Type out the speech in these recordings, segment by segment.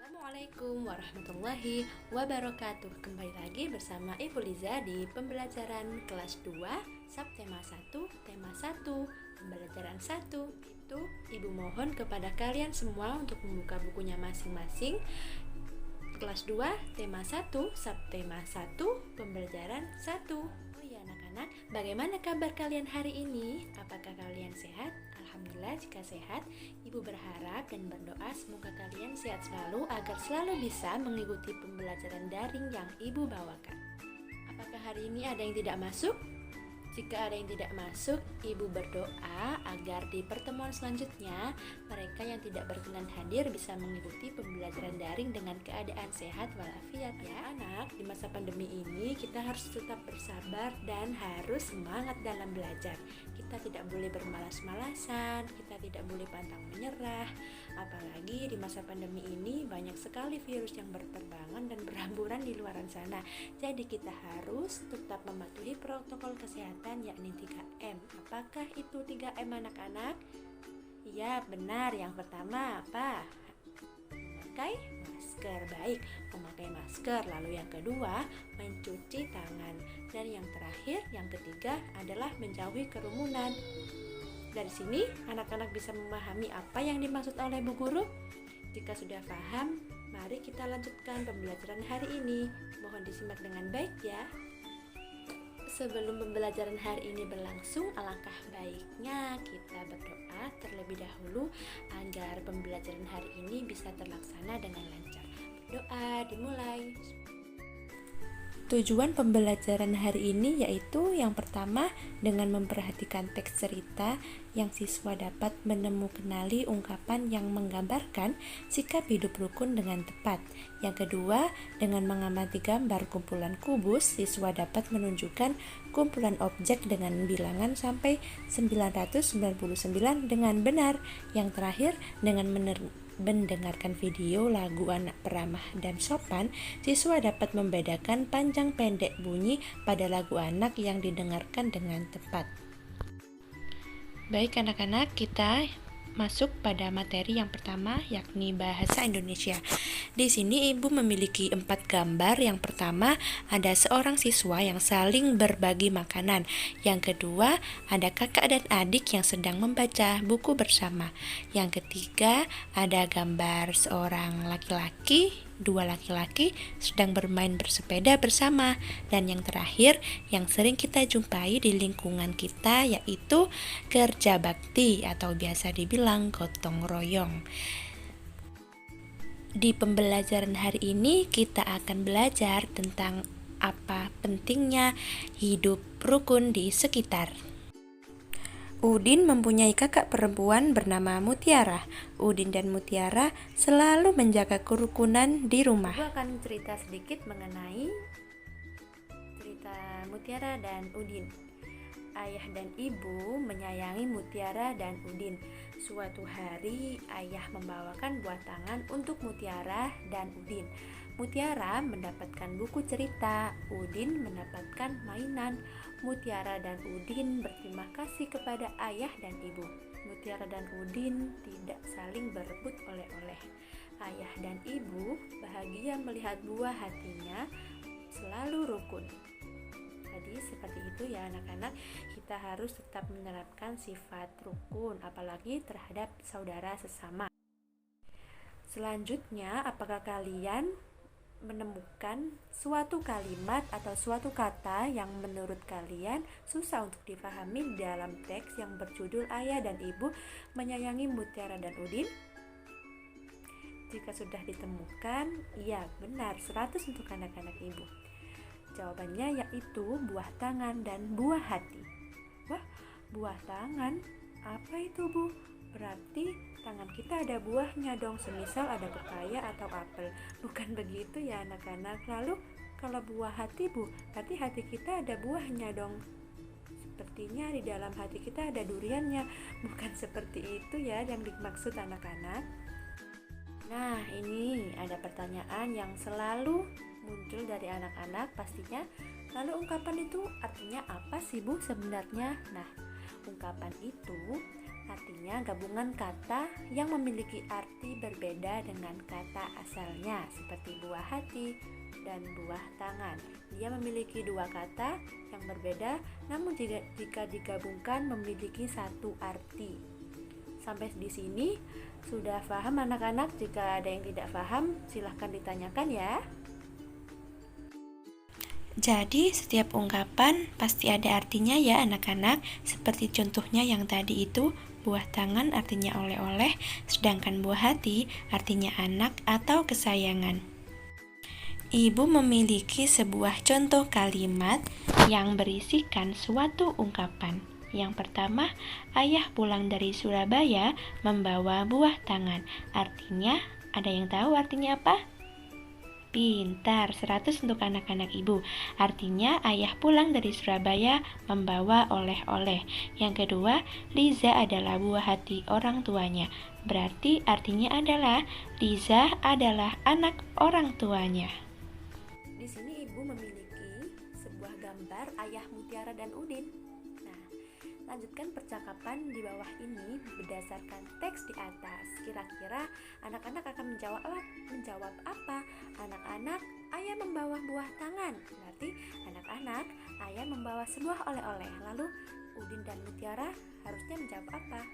Assalamualaikum warahmatullahi wabarakatuh. Kembali lagi bersama Ibu Liza di pembelajaran kelas 2 Subtema 1, tema 1, pembelajaran 1. Itu Ibu mohon kepada kalian semua untuk membuka bukunya masing-masing. Kelas 2, tema 1, Subtema 1, pembelajaran 1. Oh ya anak-anak, bagaimana kabar kalian hari ini? Apakah kalian sehat? Alhamdulillah jika sehat. Ibu berharap dan berdoa semoga kalian sehat selalu agar selalu bisa mengikuti pembelajaran daring yang Ibu bawakan. Apakah hari ini ada yang tidak masuk? Jika ada yang tidak masuk, Ibu berdoa agar di pertemuan selanjutnya mereka yang tidak berkenan hadir bisa mengikuti pembelajaran daring dengan keadaan sehat walafiat ya anak. Di masa pandemi ini kita harus tetap bersabar dan harus semangat dalam belajar. Kita tidak boleh bermalas-malasan, kita tidak boleh pantang menyerah. Apalagi di masa pandemi ini banyak sekali virus yang berterbangan dan berhamburan di luar sana. Jadi kita harus tetap mematuhi protokol kesehatan yakni 3M. Apakah itu 3M anak-anak? Ya benar, yang pertama apa? Memakai masker. Baik, memakai masker. Lalu yang kedua, mencuci tangan. Dan yang terakhir, yang ketiga adalah menjauhi kerumunan. Dari sini anak-anak bisa memahami apa yang dimaksud oleh Bu Guru. Jika sudah paham, mari kita lanjutkan pembelajaran hari ini. Mohon disimak dengan baik ya. Sebelum pembelajaran hari ini berlangsung, alangkah baiknya kita berdoa terlebih dahulu agar pembelajaran hari ini bisa terlaksana dengan lancar. Berdoa dimulai. Tujuan pembelajaran hari ini yaitu yang pertama dengan memperhatikan teks cerita yang siswa dapat menemukanali ungkapan yang menggambarkan sikap hidup rukun dengan tepat. Yang kedua, dengan mengamati gambar kumpulan kubus, siswa dapat menunjukkan kumpulan objek dengan bilangan sampai 999 dengan benar. Yang terakhir, dengan mendengarkan video lagu anak peramah dan sopan, siswa dapat membedakan panjang pendek bunyi pada lagu anak yang didengarkan dengan tepat. Baik anak-anak, kita masuk pada materi yang pertama yakni bahasa Indonesia. Di sini Ibu memiliki 4 gambar. Yang pertama ada seorang siswa yang saling berbagi makanan. Yang kedua ada kakak dan adik yang sedang membaca buku bersama. Yang ketiga ada gambar seorang laki-laki, 2 laki-laki sedang bermain bersepeda bersama. Dan yang terakhir yang sering kita jumpai di lingkungan kita yaitu kerja bakti atau biasa dibilang gotong royong. Di pembelajaran hari ini kita akan belajar tentang apa pentingnya hidup rukun di sekitar. Udin mempunyai kakak perempuan bernama Mutiara. Udin dan Mutiara selalu menjaga kerukunan di rumah. Aku akan cerita sedikit mengenai cerita Mutiara dan Udin. Ayah dan ibu menyayangi Mutiara dan Udin. Suatu hari ayah membawakan buah tangan untuk Mutiara dan Udin. Mutiara mendapatkan buku cerita, Udin mendapatkan mainan. Mutiara dan Udin berterima kasih kepada ayah dan ibu. Mutiara dan Udin tidak saling berebut oleh-oleh. Ayah dan ibu bahagia melihat buah hatinya selalu rukun. Jadi seperti itu ya anak-anak, kita harus tetap menerapkan sifat rukun apalagi terhadap saudara sesama. Selanjutnya, apakah kalian menemukan suatu kalimat atau suatu kata yang menurut kalian susah untuk dipahami dalam teks yang berjudul Ayah dan Ibu Menyayangi Mutiara dan Udin? Jika sudah ditemukan, iya benar, 100 untuk anak-anak ibu. Jawabannya yaitu buah tangan dan buah hati. Wah, buah tangan? Apa itu, Bu? Berarti tangan kita ada buahnya dong, semisal ada pepaya atau apel. Bukan begitu ya anak-anak. Lalu kalau buah hati, Bu, berarti hati kita ada buahnya dong. Sepertinya di dalam hati kita ada duriannya. Bukan seperti itu ya yang dimaksud anak-anak. Nah, ini ada pertanyaan yang selalu muncul dari anak-anak pastinya. Lalu ungkapan itu artinya apa sih Bu sebenarnya? Nah, ungkapan itu artinya gabungan kata yang memiliki arti berbeda dengan kata asalnya, seperti buah hati dan buah tangan. Dia memiliki dua kata yang berbeda, namun jika digabungkan memiliki satu arti. Sampai di sini sudah paham anak-anak? Jika ada yang tidak paham, silahkan ditanyakan ya. Jadi setiap ungkapan pasti ada artinya ya anak-anak. Seperti contohnya yang tadi itu, buah tangan artinya oleh-oleh, sedangkan buah hati artinya anak atau kesayangan. Ibu memiliki sebuah contoh kalimat yang berisikan suatu ungkapan. Yang pertama, ayah pulang dari Surabaya membawa buah tangan. Artinya, ada yang tahu artinya apa? Pintar, 100 untuk anak-anak ibu. Artinya ayah pulang dari Surabaya membawa oleh-oleh. Yang kedua, Liza adalah buah hati orang tuanya. Berarti artinya adalah Liza adalah anak orang tuanya. Di sini ibu memiliki sebuah gambar ayah Mutiara dan Udin. Nah, lanjutkan percakapan di bawah ini berdasarkan teks di atas. Kira-kira anak-anak akan menjawab apa? Anak-anak, ayah membawa buah tangan. Berarti anak-anak, ayah membawa sebuah oleh-oleh. Lalu Udin dan Mutiara harusnya menjawab apa?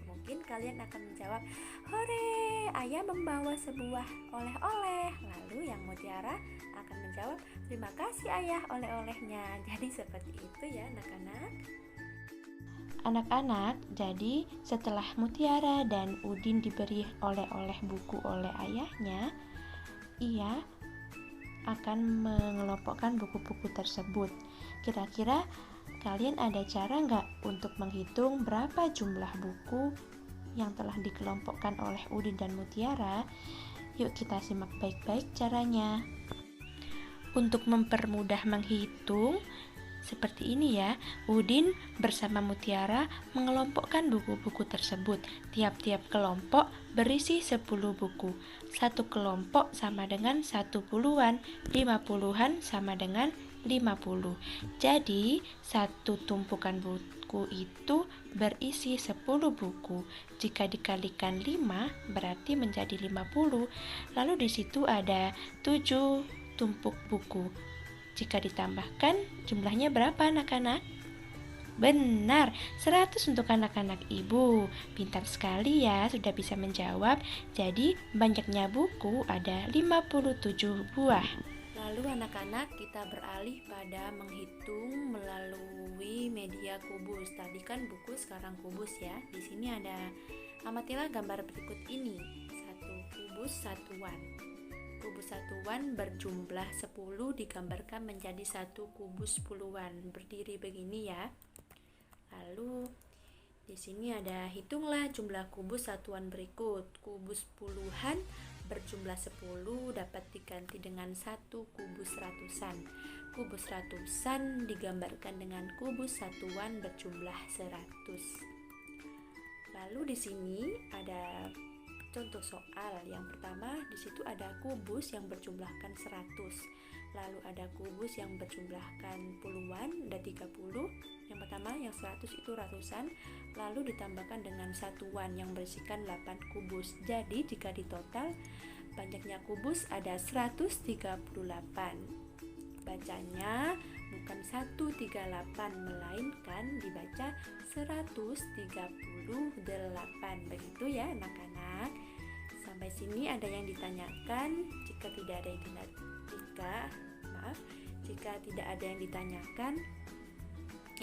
Mungkin kalian akan menjawab, hore, ayah membawa sebuah oleh-oleh. Lalu yang Mutiara akan menjawab, terima kasih ayah oleh-olehnya. Jadi seperti itu ya anak-anak. Anak-anak, jadi setelah Mutiara dan Udin diberi oleh-oleh buku oleh ayahnya, ia akan mengelompokkan buku-buku tersebut. Kira-kira kalian ada cara nggak untuk menghitung berapa jumlah buku yang telah dikelompokkan oleh Udin dan Mutiara? Yuk kita simak baik-baik caranya. Untuk mempermudah menghitung, seperti ini ya, Udin bersama Mutiara mengelompokkan buku-buku tersebut. Tiap-tiap kelompok berisi 10 buku. Satu kelompok sama dengan 1 puluhan, 5 puluhan sama dengan 50. Jadi, satu tumpukan buku itu berisi 10 buku. Jika dikalikan 5 berarti menjadi 50. Lalu di situ ada 7 tumpuk buku. Jika ditambahkan, jumlahnya berapa anak-anak? Benar, 100 untuk anak-anak ibu. Pintar sekali ya, sudah bisa menjawab. Jadi, banyaknya buku ada 57 buah. Lalu anak-anak, kita beralih pada menghitung melalui media kubus. Tadi kan buku, sekarang kubus ya. Di sini ada, amatilah gambar berikut ini. Satu kubus satuan. Kubus satuan berjumlah 10 digambarkan menjadi satu kubus puluhan, berdiri begini ya. Lalu di sini ada, hitunglah jumlah kubus satuan berikut. Kubus puluhan berjumlah 10 dapat diganti dengan satu kubus ratusan. Kubus ratusan digambarkan dengan kubus satuan berjumlah 100. Lalu di sini ada contoh soal. Yang pertama, di situ ada kubus yang berjumlahkan 100. Lalu ada kubus yang berjumlahkan puluhan, ada 30. Yang pertama, yang 100 itu ratusan, lalu ditambahkan dengan satuan yang berisikan 8 kubus. Jadi, jika ditotal, banyaknya kubus ada 138. Bacanya bukan 138, melainkan dibaca 138. Begitu ya anak-anak. Sampai sini ada yang ditanyakan? Jika tidak ada yang ditanyakan,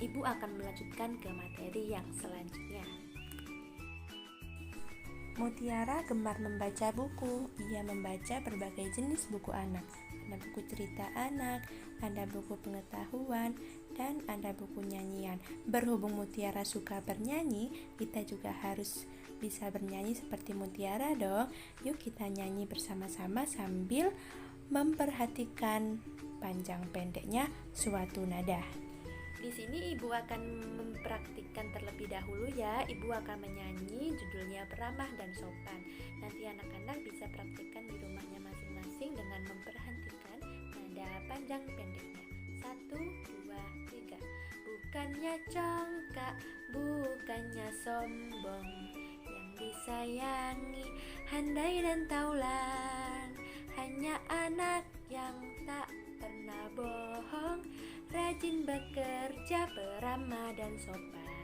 Ibu akan melanjutkan ke materi yang selanjutnya. Mutiara gemar membaca buku. Ia membaca berbagai jenis buku anak. Ada buku cerita anak, ada buku pengetahuan, dan ada buku nyanyian. Berhubung Mutiara suka bernyanyi, kita juga harus bisa bernyanyi seperti Mutiara dong. Yuk kita nyanyi bersama-sama sambil memperhatikan panjang pendeknya suatu nada. Di sini Ibu akan mempraktikkan terlebih dahulu ya. Ibu akan menyanyi, judulnya Beramah dan Sopan. Nanti anak-anak bisa praktikkan di rumahnya masing-masing dengan memperhatikan nada panjang pendeknya. 1, 2, 3. Bukannya congkak, bukannya sombong, yang disayangi handai dan taulan, hanya anak yang tak pernah bohong, rajin bekerja, beramah dan sopan.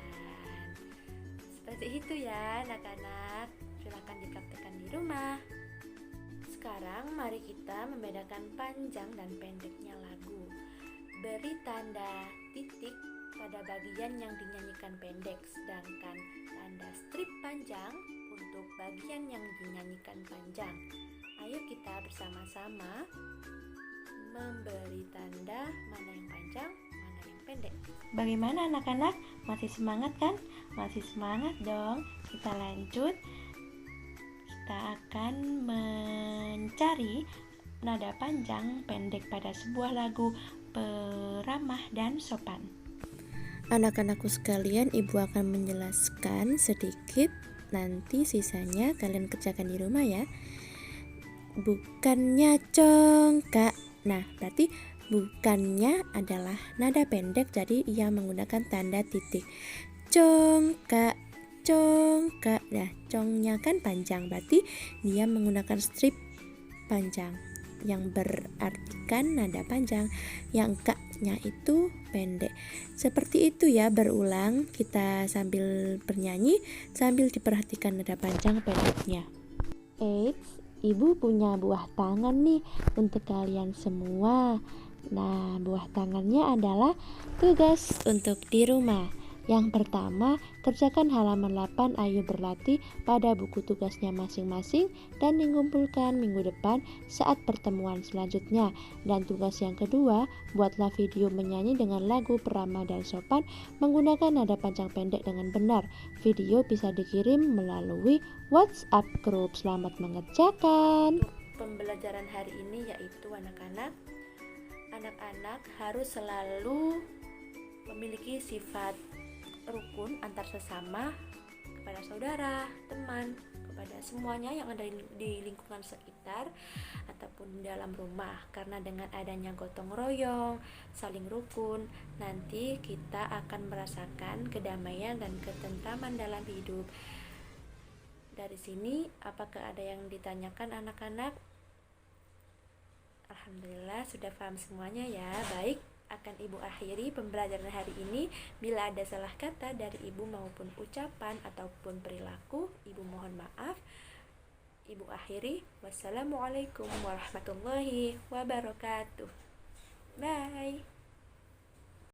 Seperti itu ya anak-anak. Silakan dipraktekkan di rumah. Sekarang mari kita membedakan panjang dan pendeknya lagu. Beri tanda titik pada bagian yang dinyanyikan pendek, sedangkan tanda strip panjang untuk bagian yang dinyanyikan panjang. Ayo kita bersama-sama memberi tanda mana yang panjang, mana yang pendek. Bagaimana anak-anak? Masih semangat kan? Masih semangat dong. Kita lanjut. Kita akan mencari nada panjang pendek pada sebuah lagu peramah dan sopan. Anak-anakku sekalian, ibu akan menjelaskan sedikit, nanti sisanya kalian kerjakan di rumah ya. Bukannya congkak. Nah, berarti bukannya adalah nada pendek, jadi ia menggunakan tanda titik. Congkak, congkak. Nah, congnya kan panjang, berarti dia menggunakan strip panjang yang berartikan nada panjang. Yang kaknya itu pendek. Seperti itu ya, berulang. Kita sambil bernyanyi, sambil diperhatikan nada panjang pendeknya. Eits, ibu punya buah tangan nih untuk kalian semua. Nah, buah tangannya adalah tugas untuk di rumah. Yang pertama, kerjakan halaman 8 Ayo Berlatih pada buku tugasnya masing-masing dan dikumpulkan minggu depan saat pertemuan selanjutnya. Dan tugas yang kedua, buatlah video menyanyi dengan lagu peramah dan sopan menggunakan nada panjang pendek dengan benar. Video bisa dikirim melalui WhatsApp Group. Selamat mengerjakan. Pembelajaran hari ini yaitu anak-anak harus selalu memiliki sifat rukun antar sesama, kepada saudara, teman, kepada semuanya yang ada di lingkungan sekitar ataupun dalam rumah. Karena dengan adanya gotong royong, saling rukun, nanti kita akan merasakan kedamaian dan ketentraman dalam hidup. Dari sini, apakah ada yang ditanyakan anak-anak? Alhamdulillah sudah paham semuanya ya. Baik, akan ibu akhiri pembelajaran hari ini. Bila ada salah kata dari ibu maupun ucapan ataupun perilaku, ibu mohon maaf. Ibu akhiri. Wassalamualaikum warahmatullahi wabarakatuh. Bye.